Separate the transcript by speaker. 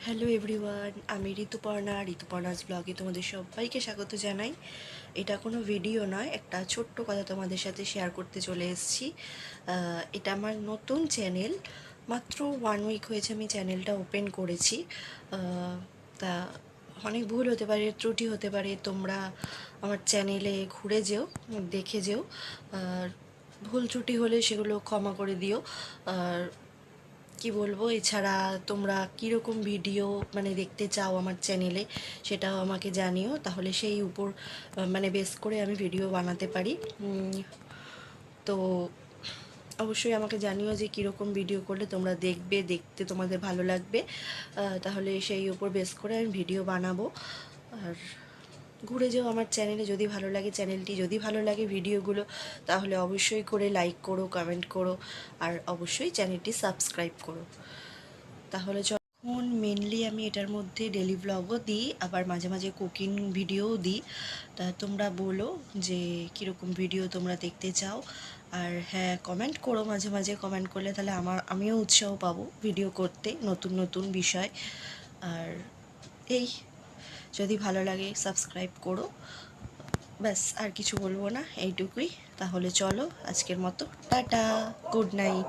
Speaker 1: Hello everyone, আমি ঋতুপর্ণাস ব্লগে তোমাদের সবাইকে স্বাগত জানাই। এটা কোনো ভিডিও নয়, একটা ছোট্ট কথা তোমাদের সাথে শেয়ার করতে চলে এসেছি। এটা আমার নতুন চ্যানেল, মাত্র 1 উইক হয়েছে আমি চ্যানেলটা ওপেন করেছি। তা অনেক ভুল হতে পারে, ত্রুটি হতে পারে, তোমরা আমার চ্যানেলে ঘুরে যেও, দেখে যেও। আর ভুল ত্রুটি হলে সেগুলো ক্ষমা করে দিও। আর কি বলবো, এছাড়া তোমরা কীরকম ভিডিও মানে দেখতে চাও আমার চ্যানেলে সেটাও আমাকে জানিও, তাহলে সেই উপর মানে বেস করে আমি ভিডিও বানাতে পারি। তো অবশ্যই আমাকে জানিও যে কীরকম ভিডিও করলে তোমরা দেখতে তোমাদের ভালো লাগবে, তাহলে সেই উপর বেস করে আমি ভিডিও বানাবো। আর ঘুরে যাও আমার চ্যানেলে, যদি ভালো লাগে চ্যানেলটি, যদি ভালো লাগে ভিডিওগুলো, তাহলে অবশ্যই করে লাইক করো, কমেন্ট করো, আর অবশ্যই চ্যানেলটি সাবস্ক্রাইব করো। তাহলে এখন মেনলি আমি এটার মধ্যে ডেলি ব্লগও দিই, আবার মাঝে মাঝে কুকিং ভিডিওও দিই। তা তোমরা বলো যে কীরকম ভিডিও তোমরা দেখতে চাও। আর হ্যাঁ, কমেন্ট করো, মাঝে মাঝে কমেন্ট করলে তাহলে আমিও উৎসাহ পাবো ভিডিও করতে, নতুন নতুন বিষয়। আর এই, যদি ভালো লাগে সাবস্ক্রাইব করো, ব্যাস আর কিছু বলবো না, এইটুকুই। তাহলে চলো আজকের মতো টাটা, গুড নাইট।